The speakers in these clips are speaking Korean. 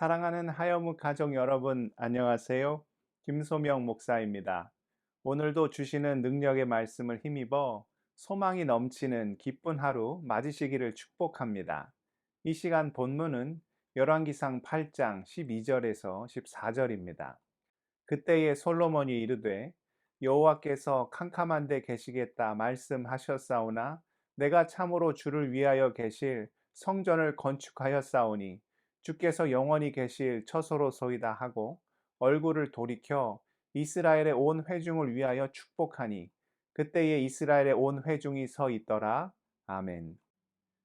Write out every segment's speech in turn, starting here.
사랑하는 하여무 가족 여러분, 안녕하세요. 김소명 목사입니다. 오늘도 주시는 능력의 말씀을 힘입어 소망이 넘치는 기쁜 하루 맞으시기를 축복합니다. 이 시간 본문은 열왕기상 8장 12절에서 14절입니다. 그때에 솔로몬이 이르되 여호와께서 캄캄한 데 계시겠다 말씀하셨사오나 내가 참으로 주를 위하여 계실 성전을 건축하였사오니 주께서 영원히 계실 처소로소이다 하고 얼굴을 돌이켜 이스라엘의 온 회중을 위하여 축복하니 그때에 이스라엘의 온 회중이 서 있더라. 아멘.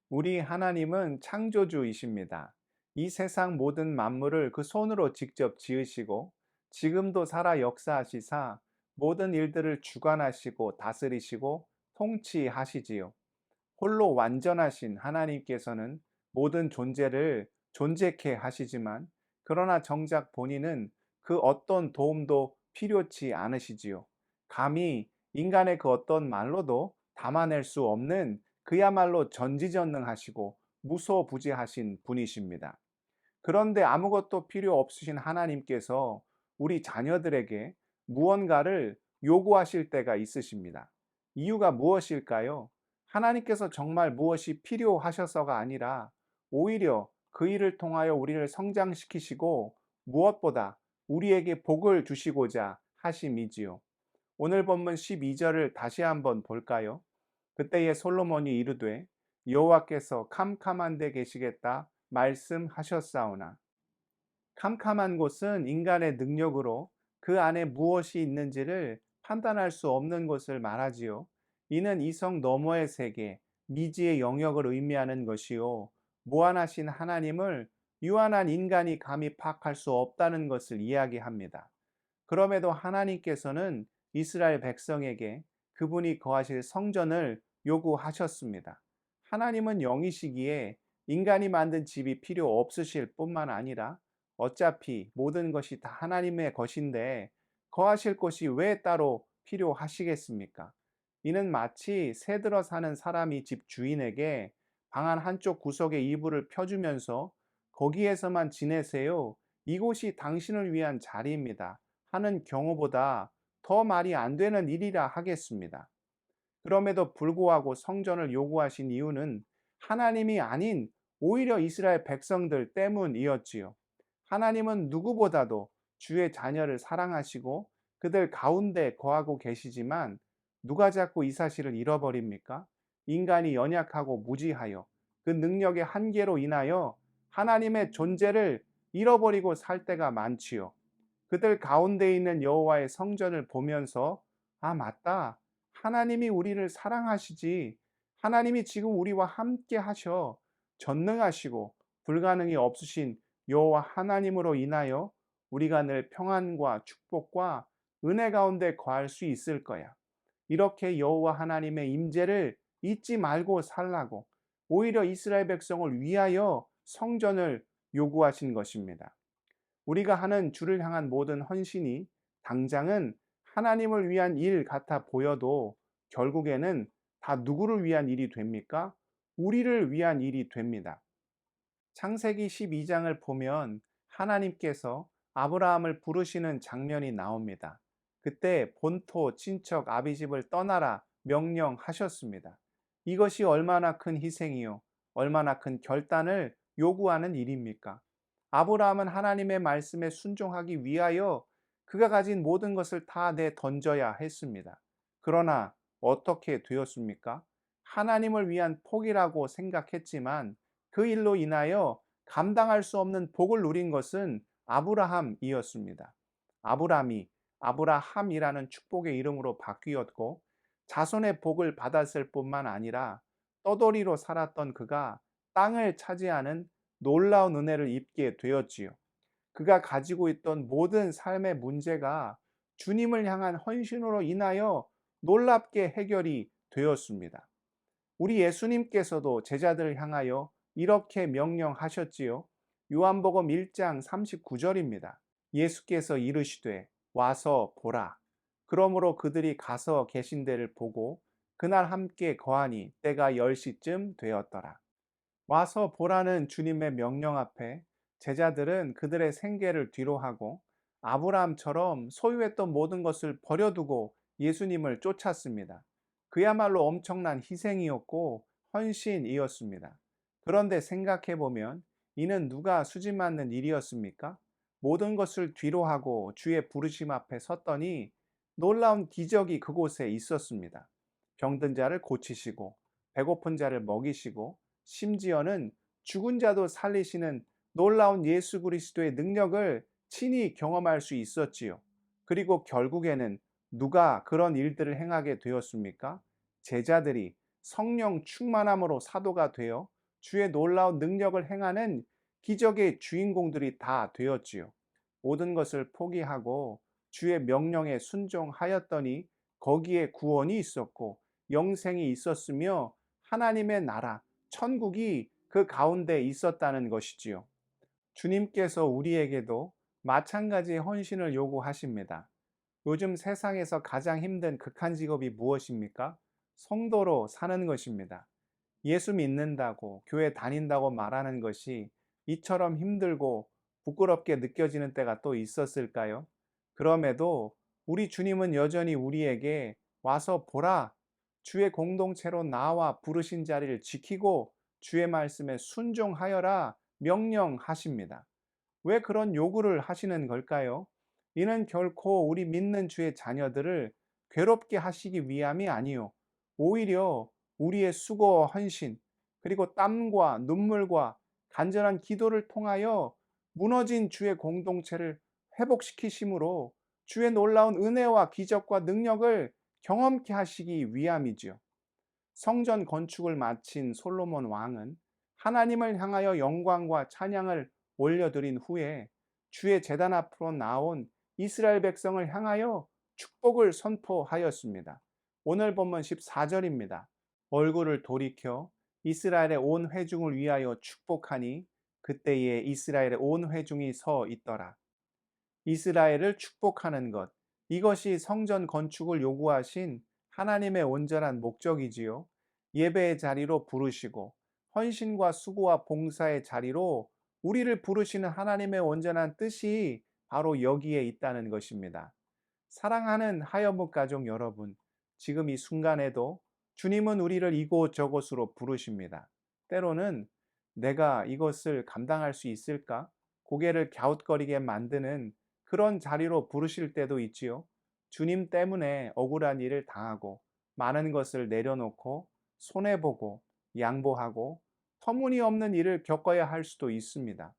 우리 하나님은 창조주이십니다. 이 세상 모든 만물을 그 손으로 직접 지으시고 지금도 살아 역사하시사 모든 일들을 주관하시고 다스리시고 통치하시지요. 홀로 완전하신 하나님께서는 모든 존재를 존재케 하시지만 그러나 정작 본인은 그 어떤 도움도 필요치 않으시지요. 감히 인간의 그 어떤 말로도 담아낼 수 없는 그야말로 전지전능하시고 무소부재하신 분이십니다. 그런데 아무것도 필요 없으신 하나님께서 우리 자녀들에게 무언가를 요구하실 때가 있으십니다. 이유가 무엇일까요? 하나님께서 정말 무엇이 필요하셔서가 아니라 오히려 그 일을 통하여 우리를 성장시키시고 무엇보다 우리에게 복을 주시고자 하심이지요. 오늘 본문 12절을 다시 한번 볼까요? 그때에 솔로몬이 이르되 여호와께서 캄캄한 데 계시겠다 말씀하셨사오나. 캄캄한 곳은 인간의 능력으로 그 안에 무엇이 있는지를 판단할 수 없는 곳을 말하지요. 이는 이성 너머의 세계, 미지의 영역을 의미하는 것이요. 무한하신 하나님을 유한한 인간이 감히 파악할 수 없다는 것을 이야기합니다. 그럼에도 하나님께서는 이스라엘 백성에게 그분이 거하실 성전을 요구하셨습니다. 하나님은 영이시기에 인간이 만든 집이 필요 없으실 뿐만 아니라 어차피 모든 것이 다 하나님의 것인데 거하실 곳이 왜 따로 필요하시겠습니까? 이는 마치 새 들어 사는 사람이 집 주인에게 방 안 한쪽 구석에 이불을 펴주면서 거기에서만 지내세요. 이곳이 당신을 위한 자리입니다. 하는 경우보다 더 말이 안 되는 일이라 하겠습니다. 그럼에도 불구하고 성전을 요구하신 이유는 하나님이 아닌 오히려 이스라엘 백성들 때문이었지요. 하나님은 누구보다도 주의 자녀를 사랑하시고 그들 가운데 거하고 계시지만 누가 자꾸 이 사실을 잃어버립니까? 인간이 연약하고 무지하여 그 능력의 한계로 인하여 하나님의 존재를 잃어버리고 살 때가 많지요. 그들 가운데 있는 여호와의 성전을 보면서 아, 맞다. 하나님이 우리를 사랑하시지. 하나님이 지금 우리와 함께 하셔. 전능하시고 불가능이 없으신 여호와 하나님으로 인하여 우리가 늘 평안과 축복과 은혜 가운데 거할 수 있을 거야. 이렇게 여호와 하나님의 임재를 잊지 말고 살라고 오히려 이스라엘 백성을 위하여 성전을 요구하신 것입니다. 우리가 하는 주를 향한 모든 헌신이 당장은 하나님을 위한 일 같아 보여도 결국에는 다 누구를 위한 일이 됩니까? 우리를 위한 일이 됩니다. 창세기 12장을 보면 하나님께서 아브라함을 부르시는 장면이 나옵니다. 그때 본토, 친척, 아비 집을 떠나라 명령하셨습니다. 이것이 얼마나 큰 희생이요, 얼마나 큰 결단을 요구하는 일입니까? 아브라함은 하나님의 말씀에 순종하기 위하여 그가 가진 모든 것을 다 내던져야 했습니다. 그러나 어떻게 되었습니까? 하나님을 위한 포기라고 생각했지만 그 일로 인하여 감당할 수 없는 복을 누린 것은 아브라함이었습니다. 아브람이 아브라함이라는 축복의 이름으로 바뀌었고 자손의 복을 받았을 뿐만 아니라 떠돌이로 살았던 그가 땅을 차지하는 놀라운 은혜를 입게 되었지요. 그가 가지고 있던 모든 삶의 문제가 주님을 향한 헌신으로 인하여 놀랍게 해결이 되었습니다. 우리 예수님께서도 제자들을 향하여 이렇게 명령하셨지요. 요한복음 1장 39절입니다. 예수께서 이르시되 와서 보라. 그러므로 그들이 가서 계신 데를 보고 그날 함께 거하니 때가 10시쯤 되었더라. 와서 보라는 주님의 명령 앞에 제자들은 그들의 생계를 뒤로하고 아브라함처럼 소유했던 모든 것을 버려두고 예수님을 쫓았습니다. 그야말로 엄청난 희생이었고 헌신이었습니다. 그런데 생각해 보면 이는 누가 수집맞는 일이었습니까? 모든 것을 뒤로하고 주의 부르심 앞에 섰더니 놀라운 기적이 그곳에 있었습니다. 병든 자를 고치시고 배고픈 자를 먹이시고 심지어는 죽은 자도 살리시는 놀라운 예수 그리스도의 능력을 친히 경험할 수 있었지요. 그리고 결국에는 누가 그런 일들을 행하게 되었습니까? 제자들이 성령 충만함으로 사도가 되어 주의 놀라운 능력을 행하는 기적의 주인공들이 다 되었지요. 모든 것을 포기하고 주의 명령에 순종하였더니 거기에 구원이 있었고 영생이 있었으며 하나님의 나라, 천국이 그 가운데 있었다는 것이지요. 주님께서 우리에게도 마찬가지의 헌신을 요구하십니다. 요즘 세상에서 가장 힘든 극한 직업이 무엇입니까? 성도로 사는 것입니다. 예수 믿는다고, 교회 다닌다고 말하는 것이 이처럼 힘들고 부끄럽게 느껴지는 때가 또 있었을까요? 그럼에도 우리 주님은 여전히 우리에게 와서 보라, 주의 공동체로 나와 부르신 자리를 지키고 주의 말씀에 순종하여라 명령하십니다. 왜 그런 요구를 하시는 걸까요? 이는 결코 우리 믿는 주의 자녀들을 괴롭게 하시기 위함이 아니요. 오히려 우리의 수고와 헌신, 그리고 땀과 눈물과 간절한 기도를 통하여 무너진 주의 공동체를 회복시키심으로 주의 놀라운 은혜와 기적과 능력을 경험케 하시기 위함이지요. 성전 건축을 마친 솔로몬 왕은 하나님을 향하여 영광과 찬양을 올려드린 후에 주의 제단 앞으로 나온 이스라엘 백성을 향하여 축복을 선포하였습니다. 오늘 본문 14절입니다. 얼굴을 돌이켜 이스라엘의 온 회중을 위하여 축복하니 그때에 이스라엘의 온 회중이 서 있더라. 이스라엘을 축복하는 것, 이것이 성전 건축을 요구하신 하나님의 온전한 목적이지요. 예배의 자리로 부르시고 헌신과 수고와 봉사의 자리로 우리를 부르시는 하나님의 온전한 뜻이 바로 여기에 있다는 것입니다. 사랑하는 하여묵 가족 여러분, 지금 이 순간에도 주님은 우리를 이곳저곳으로 부르십니다. 때로는 내가 이것을 감당할 수 있을까? 고개를 갸웃거리게 만드는 그런 자리로 부르실 때도 있지요. 주님 때문에 억울한 일을 당하고 많은 것을 내려놓고 손해보고 양보하고 터무니없는 일을 겪어야 할 수도 있습니다.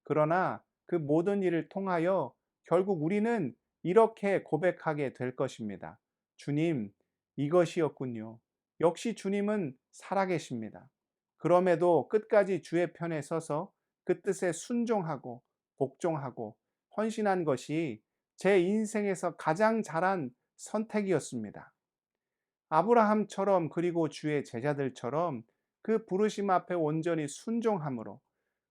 그러나 그 모든 일을 통하여 결국 우리는 이렇게 고백하게 될 것입니다. 주님, 이것이었군요. 역시 주님은 살아계십니다. 그럼에도 끝까지 주의 편에 서서 그 뜻에 순종하고 복종하고 헌신한 것이 제 인생에서 가장 잘한 선택이었습니다. 아브라함처럼 그리고 주의 제자들처럼 그 부르심 앞에 온전히 순종함으로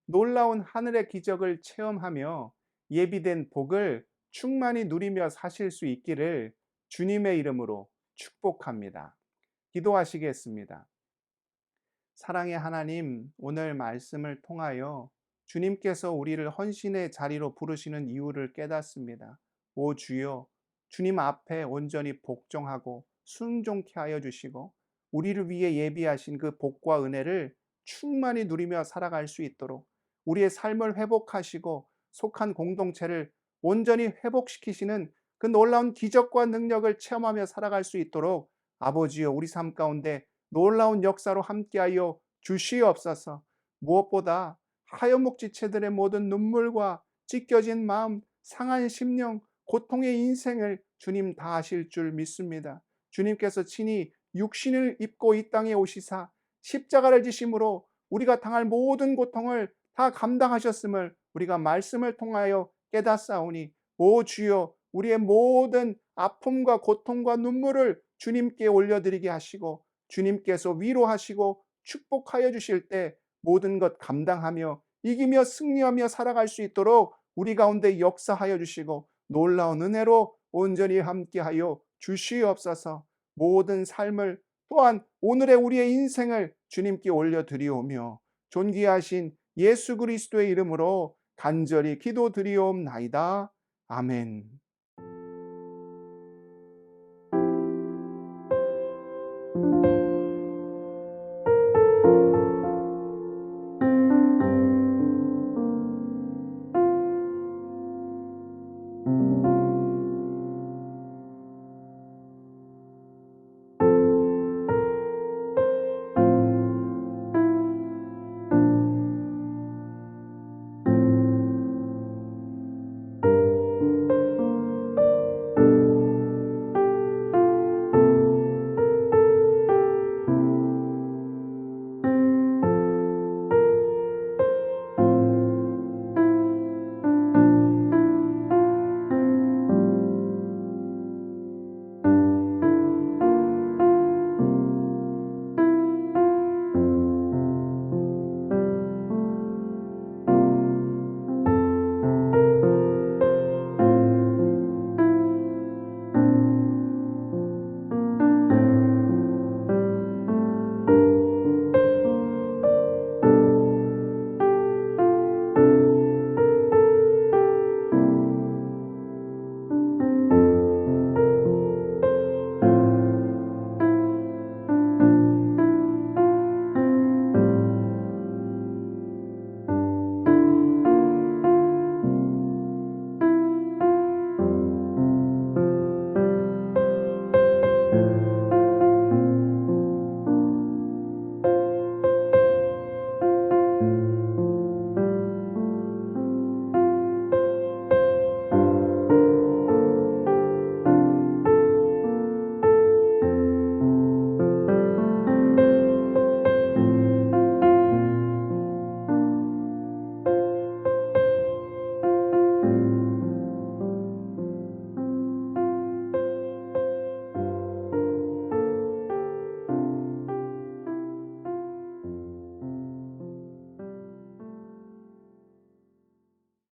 놀라운 하늘의 기적을 체험하며 예비된 복을 충만히 누리며 사실 수 있기를 주님의 이름으로 축복합니다. 기도하시겠습니다. 사랑의 하나님, 오늘 말씀을 통하여 주님께서 우리를 헌신의 자리로 부르시는 이유를 깨닫습니다. 오 주여, 주님 앞에 온전히 복종하고 순종케 하여 주시고 우리를 위해 예비하신 그 복과 은혜를 충만히 누리며 살아갈 수 있도록 우리의 삶을 회복하시고 속한 공동체를 온전히 회복시키시는 그 놀라운 기적과 능력을 체험하며 살아갈 수 있도록 아버지여 우리 삶 가운데 놀라운 역사로 함께하여 주시옵소서. 무엇보다 하여목 지체들의 모든 눈물과 찢겨진 마음, 상한 심령, 고통의 인생을 주님 다 아실 줄 믿습니다. 주님께서 친히 육신을 입고 이 땅에 오시사 십자가를 지심으로 우리가 당할 모든 고통을 다 감당하셨음을 우리가 말씀을 통하여 깨닫사오니 오 주여 우리의 모든 아픔과 고통과 눈물을 주님께 올려드리게 하시고 주님께서 위로하시고 축복하여 주실 때 모든 것 감당하며 이기며 승리하며 살아갈 수 있도록 우리 가운데 역사하여 주시고 놀라운 은혜로 온전히 함께하여 주시옵소서. 모든 삶을 또한 오늘의 우리의 인생을 주님께 올려드리오며 존귀하신 예수 그리스도의 이름으로 간절히 기도드리옵나이다. 아멘.